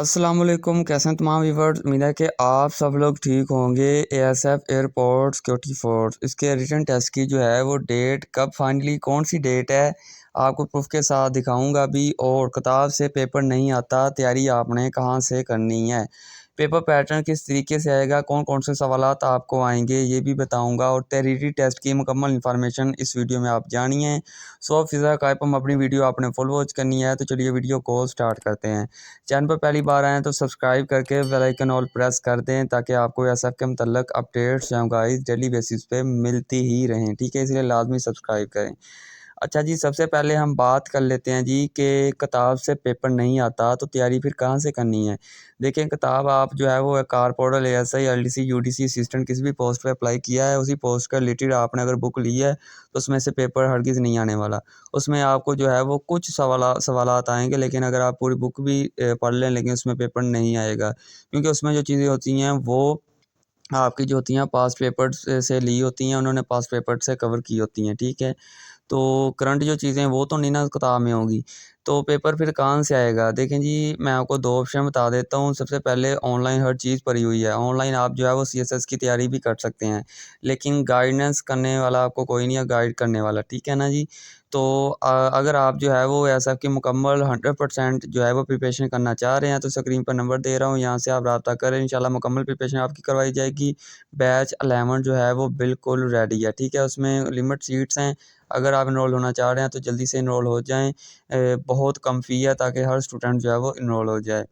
अस्सलाम वालेकुम, कैसे हैं तमाम व्यूवर्स। उम्मीद है कि आप सब लोग ठीक होंगे। एएसएफ एयरपोर्ट सिक्योरिटी फोर्स इसके रिटन टेस्ट की जो है वो डेट कब फाइनली कौन सी डेट है आपको प्रूफ के साथ दिखाऊंगा भी। और किताब से पेपर नहीं आता, तैयारी आपने कहाँ से करनी है, पेपर पैटर्न किस तरीके से आएगा, कौन कौन से सवालात आपको आएंगे ये भी बताऊंगा। और तहरीरी टेस्ट की मुकम्मल इन्फॉर्मेशन इस वीडियो में आप जानिए। सो फ़िज़ा कायपम अपनी वीडियो आपने फुल वॉच करनी है, तो चलिए वीडियो को स्टार्ट करते हैं। चैनल पर पहली बार आएँ तो सब्सक्राइब करके बेल आइकन ऑल प्रेस कर दें ताकि आपको एसएफ के मतलब अपडेट्स या गाइस डेली बेसिस पे मिलती ही रहें, ठीक है। इसलिए लाजमी सब्सक्राइब करें। अच्छा जी, सबसे पहले हम बात कर लेते हैं जी कि किताब से पेपर नहीं आता तो तैयारी फिर कहाँ से करनी है। देखें, किताब आप जो है वो car portal, ASI, LDC, UDC assistant किसी भी पोस्ट पे अप्लाई किया है, उसी पोस्ट का रिलेटेड आपने अगर बुक ली है तो उसमें से पेपर हरगिज़ नहीं आने वाला। उसमें आपको जो है वो कुछ सवालात आएंगे, लेकिन अगर आप पूरी बुक भी पढ़ लें लेकिन उसमें पेपर नहीं आएगा, क्योंकि उसमें जो चीज़ें होती हैं वो आपकी जो होती हैं पास्ट पेपर से ली होती हैं, उन्होंने पास्ट पेपर से कवर की होती हैं, ठीक है। तो करंट जो चीज़ें हैं वो तो नहीं ना किताब में होंगी, तो पेपर फिर कहाँ से आएगा। देखें जी, मैं आपको दो ऑप्शन बता देता हूँ। सबसे पहले ऑनलाइन हर चीज़ पड़ी हुई है, ऑनलाइन आप जो है वो सीएसएस की तैयारी भी कर सकते हैं, लेकिन गाइडेंस करने वाला आपको कोई नहीं है, गाइड करने वाला, ठीक है ना जी। तो अगर आप जो है वो एसएफ की मुकम्मल 100% जो है वो प्रिपरेशन करना चाह रहे हैं तो स्क्रीन पर नंबर दे रहा हूँ, यहाँ से आप रब्ता करें। इंशाल्लाह मुकम्मल प्रिपरेशन आपकी करवाई जाएगी। बैच 11 जो है वो बिल्कुल रेडी है, ठीक है। उसमें लिमिट सीट्स हैं, अगर आप इनरोल होना चाह रहे हैं तो जल्दी से इनरोल हो जाएँ। बहुत कम फ़ी है ताकि हर स्टूडेंट जो है वो इनरोल हो जाए।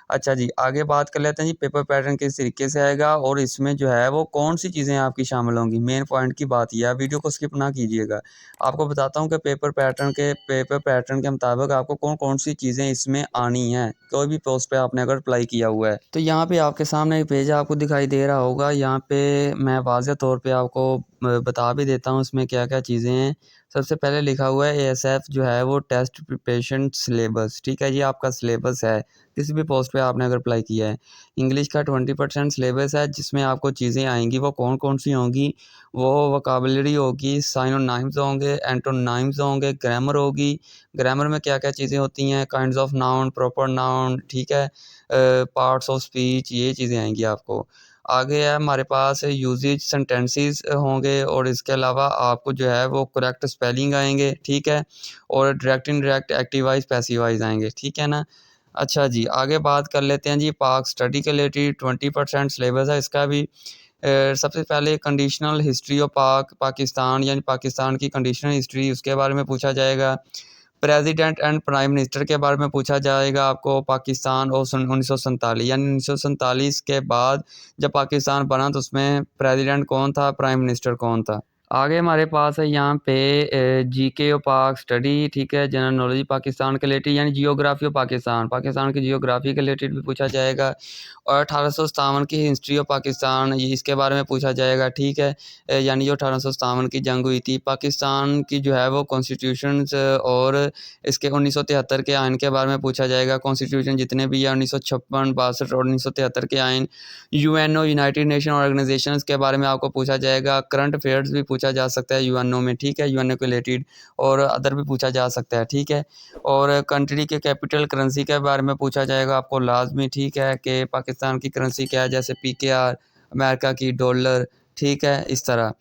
अच्छा जी, आगे बात कर लेते हैं जी पेपर पैटर्न किस तरीके से आएगा और इसमें जो है वो कौन-सी चीज़ें आपकी शामिल होंगी। मेन पॉइंट की बात ये है, वीडियो को स्किप ना कीजिएगा। आपको बताता हूँ कि पेपर पैटर्न के मुताबिक आपको कौन-कौन सी चीज़ें इसमें आनी हैं, कोई भी पोस्ट पे आपने अगर अप्लाई किया हुआ है। तो यहाँ पे आपके सामने एक पेज आपको दिखाई दे रहा होगा, यहाँ पे मैं वाज़ेह तौर पे आपको बता भी देता हूँ इसमें क्या-क्या चीज़ें हैं। सबसे पहले लिखा हुआ है एएसएफ जो है वो टेस्ट प्रिपरेशन सिलेबस, ठीक है। ये आपका सिलेबस है, किसी भी पोस्ट पे आपने अगर अप्लाई किया है। इंग्लिश का 20% सिलेबस है, जिसमें आपको चीज़ें आएँगी वो कौन-कौन सी होंगी। वो वोकैबुलरी होगी, सिनोनिम्स होंगे, एंटोनिम्स होंगे, ग्रामर होगी। ग्रामर में क्या-क्या चीज़ें होती हैं, kinds of noun, proper noun, ठीक है। पार्ट्स ऑफ स्पीच, ये चीज़ें आएँगी आपको। आगे है हमारे पास यूसेज सेंटेंसेस होंगे और इसके अलावा आपको जो है वो करेक्ट स्पेलिंग आएँगे, ठीक है। और direct, indirect, active wise, passive wise आएँगे, ठीक है ना। अच्छा जी, आगे बात कर लेते हैं जी पाक स्टडी के रिलेटेड 20% सिलेबस है इसका भी। सबसे पहले कंडीशनल हिस्ट्री ऑफ पाकिस्तान, यानी पाकिस्तान की कंडीशनल हिस्ट्री, उसके बारे में पूछा जाएगा। प्रेसिडेंट एंड प्राइम मिनिस्टर के बारे में पूछा जाएगा आपको पाकिस्तान और 1947, यानी 1947 के बाद जब पाकिस्तान बना तो उसमें प्रेसिडेंट कौन था, प्राइम मिनिस्टर कौन था। आगे हमारे पास है यहाँ पे जीके और पाक स्टडी, ठीक है। जनरल नॉलेज पाकिस्तान के रिलेटेड, यानी जियोग्राफी ऑफ पाकिस्तान, पाकिस्तान की जियोग्राफी के रिलेटेड भी पूछा जाएगा। और 1857 की हिस्ट्री ऑफ पाकिस्तान, ये इसके बारे में पूछा जाएगा, ठीक है। यानी जो 1857 की जंग हुई थी, पाकिस्तान की जो है वो कॉन्स्टिट्यूशंस और इसके 1973 के आइन के बारे में पूछा जाएगा। कॉन्स्टिट्यूशन जितने भी है 1956, 62 और 1973 के आइन। यूएनओ, यूनाइटेड नेशन ऑर्गेनाइजेशंस के बारे में आपको पूछा जाएगा। करंट अफेयर्स भी पूछा जा सकता है यूएनओ में, ठीक है, यूएनओ के रिलेटेड, और अदर भी पूछा जा सकता है, ठीक है। और कंट्री के कैपिटल करेंसी के बारे में पूछा जाएगा आपको लाजमी, ठीक है, कि पाकिस्तान की करेंसी क्या है, जैसे पीकेआर, अमेरिका की डॉलर, ठीक है, इस तरह।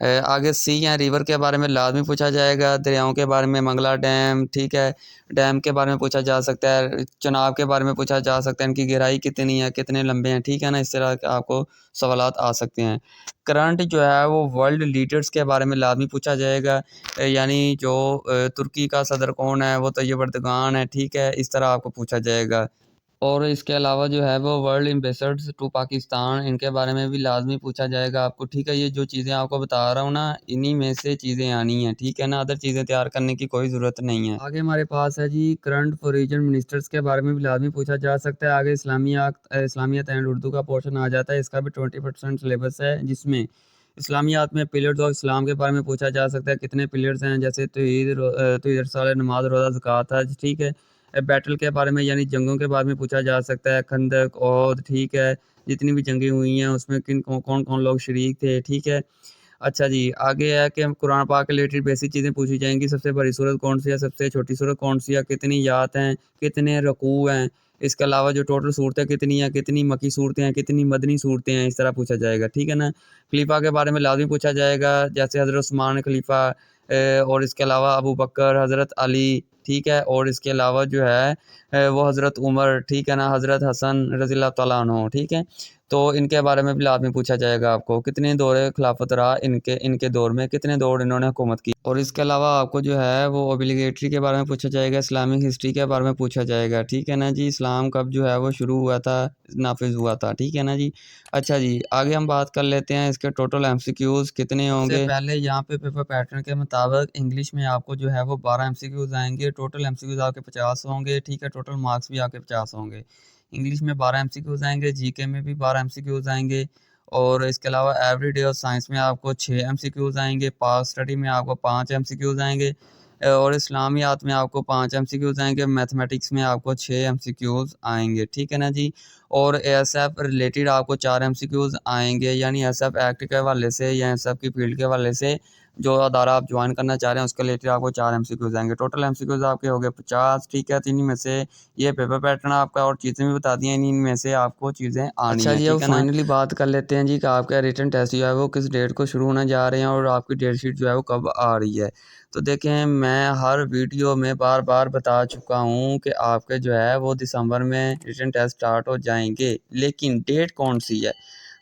आगे सी या रिवर के बारे में लाजमी पूछा जाएगा, दरियाओं के बारे में मंगला डैम, ठीक है, डैम के बारे में पूछा जा सकता है, चनाब के बारे में पूछा जा सकता है, इनकी गहराई कितनी है, कितने लंबे हैं, ठीक है ना। इस तरह के आपको सवालात आ सकते हैं। करंट जो है वो वर्ल्ड लीडर्स के बारे में लाजमी पूछा जाएगा, यानी जो तुर्की का सदर कौन है, वो तैयब एर्दोगान है, ठीक है, इस तरह आपको पूछा जाएगा। और इसके अलावा जो है वो वर्ल्ड एम्बेसडर्स टू पाकिस्तान, इनके बारे में भी लाजमी पूछा जाएगा आपको, ठीक है। ये जो चीज़ें आपको बता रहा हूँ ना, इन्हीं में से चीज़ें आनी हैं, ठीक है ना। अदर चीज़ें तैयार करने की कोई ज़रूरत नहीं है। आगे हमारे पास है जी करंट फॉरेन मिनिस्टर्स के बारे में भी लाजमी पूछा जा सकता है। आगे इस्लामियत एंड उर्दू का पोर्शन आ जाता है, इसका भी 20% सिलेबस है, जिसमें इस्लामियात में पिलर्स ऑफ इस्लाम के बारे में पूछा जा सकता है, कितने पिलर्स हैं, जैसे तौहीद, रिसालत, नमाज, रोज़ा, ज़कात, हज, ठीक है। बैटल के बारे में, यानी जंगों के बारे में पूछा जा सकता है, खंदक, ओहद, ठीक है, जितनी भी जंगें हुई हैं उसमें कौन कौन लोग शरीक थे, ठीक है। अच्छा जी, आगे है कि कुरान पाक के रिलेटेड बेसिक चीज़ें पूछी जाएंगी। सबसे बड़ी सूरत कौन सी है, सबसे छोटी सूरत कौन सी है, कितनी यात हैं, कितने रकू हैं, इसके अलावा जो टोटल सूरतें कितनी हैं, कितनी मक्की सूरतें हैं, कितनी मदनी सूरतें हैं, इस तरह पूछा जाएगा, ठीक है ना। खलीफा के बारे में लाजमी पूछा जाएगा, जैसे हज़रत उस्मान खलीफा और इसके अलावा अबू बकर, हज़रत अली, ठीक है, और इसके अलावा जो है वो हज़रत उमर, ठीक है ना, हज़रत हसन रज़ियल्लाहु तआला अन्हु, ठीक है। तो इनके बारे में भी लाज़मी पूछा जाएगा आपको, कितने दौर खिलाफत रहा इनके इनके दौर में, कितने दौर इन्होंने हुकूमत की। और इसके अलावा आपको जो है वो ओब्लिगेटरी के बारे में पूछा जाएगा, इस्लामिक हिस्ट्री के बारे में पूछा जाएगा, ठीक है ना जी। इस्लाम कब जो है वो शुरू हुआ था, नाफिज हुआ था, ठीक है ना जी। अच्छा जी, आगे हम बात कर लेते हैं इसके टोटल एमसीक्यूज़ कितने होंगे। सबसे पहले यहाँ पे पेपर पैटर्न के मुताबिक इंग्लिश में आपको जो है वो 12 एमसीक्यूज़ आएंगे, टोटल एमसीक्यूज़ आपके 50 होंगे, ठीक है, टोटल मार्क्स भी आपके 50 होंगे। इंग्लिश में 12 एमसीक्यूज़ आएंगे, जीके में भी 12 एमसीक्यूज़ आएंगे, और इसके अलावा एवरीडे और साइंस में आपको 6 एमसीक्यूज़ आएंगे, पास स्टडी में आपको 5 एमसीक्यूज़ आएंगे, और इस्लामियात में आपको 5 एमसीक्यूज़ आएंगे, मैथमेटिक्स में आपको 6 एमसीक्यूज़ आएंगे, ठीक है ना जी। और एएसएफ रिलेटेड आपको 4 एमसीक्यूज़ आएंगे, यानी एएसएफ एक्ट के हवाले से या एएसएफ की फील्ड के हवाले से जो अदारा आप ज्वाइन करना चाह रहे हैं उसके रिलेटेड आपको 4 एमसीक्यूज़ आएंगे। टोटल एमसीक्यूज़ आपके हो गए 50, ठीक है। तो इन्हीं में से ये पेपर पैटर्न आपका और चीज़ें भी बता दी हैं, इन्हीं में से आपको चीज़ें आनी अच्छा हैं, जी, अब ठीक है ना। फाइनली बात कर लेते हैं जी कि आपका रिटन टेस्ट जो है वो किस डेट को शुरू होने जा रहे हैं और आपकी डेट शीट जो है वो कब आ रही है। तो देखें, मैं हर वीडियो में बार बार बता चुका हूँ कि आपके जो है वो दिसंबर में रिटन टेस्ट स्टार्ट हो जाएंगे, लेकिन डेट कौन सी है।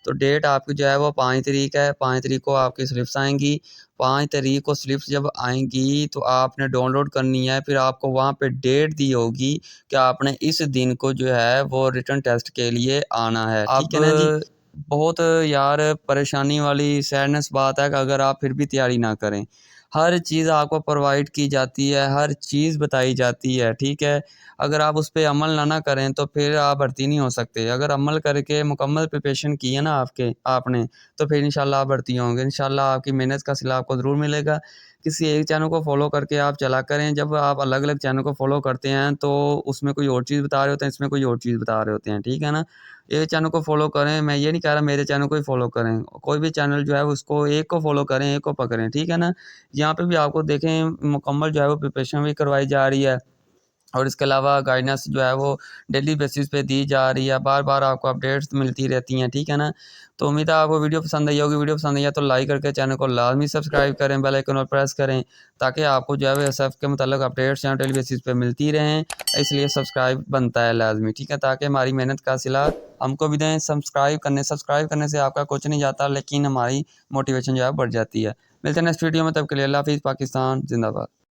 तो डेट आपकी जो है वो 5 तारीख है। 5 तारीख को आपकी स्लिप्स आएंगी। 5 तारीख को स्लिप्स जब आएंगी तो आपने डाउनलोड करनी है, फिर आपको वहाँ पे डेट दी होगी कि आपने इस दिन को जो है वो रिटन टेस्ट के लिए आना है, ठीक है ना जी। बहुत यार परेशानी वाली सैडनेस बात है कि अगर आप फिर भी तैयारी ना करें। हर चीज़ आपको प्रोवाइड की जाती है, हर चीज़ बताई जाती है, ठीक है। अगर आप उस पे अमल ना करें तो फिर आप भर्ती नहीं हो सकते। अगर अमल करके मुकम्मल प्रिपरेशन की है ना आपने, तो फिर इंशाल्लाह आप भर्ती होंगे। इंशाल्लाह आपकी मेहनत का सिला आपको ज़रूर मिलेगा। किसी एक चैनल को फ़ॉलो करके आप चला करें। जब आप अलग-अलग चैनल को फ़ॉलो करते हैं तो उसमें कोई और चीज़ बता रहे होते हैं, इसमें कोई और चीज़ बता रहे होते हैं, ठीक है ना। एक चैनल को फ़ॉलो करें, मैं ये नहीं कह रहा मेरे चैनल को ही फ़ॉलो करें। कोई भी चैनल जो है उसको एक को फ़ॉलो करें, एक को पकड़ें, ठीक है ना। यहाँ पे भी आपको देखें मुकम्मल जो है वो प्रिपरेशन भी करवाई जा रही है, और इसके अलावा गाइडेंस जो है वो डेली बेसिस पे दी जा रही है, बार-बार आपको अपडेट्स मिलती रहती हैं, ठीक है ना। तो उम्मीद है आपको वीडियो पसंद आई होगी। वीडियो पसंद आई है तो लाइक करके चैनल को लाज़मी सब्सक्राइब करें, बेल आइकन और प्रेस करें, ताकि आपको जो है वो एसएफ के मुताल्लिक अपडेट्स जो हैं डेली बेसिस पे मिलती रहें। इसलिए सब्सक्राइब बनता है लाज़मी, ठीक है, ताकि हमारी मेहनत का सिला हमको भी दें। सब्सक्राइब करने से आपका कुछ नहीं जाता, लेकिन हमारी मोटिवेशन जो है बढ़ जाती है। मिलते हैं नेक्स्ट वीडियो में, तब के लिए अल्लाह हाफ़िज़। पाकिस्तान ज़िंदाबाद।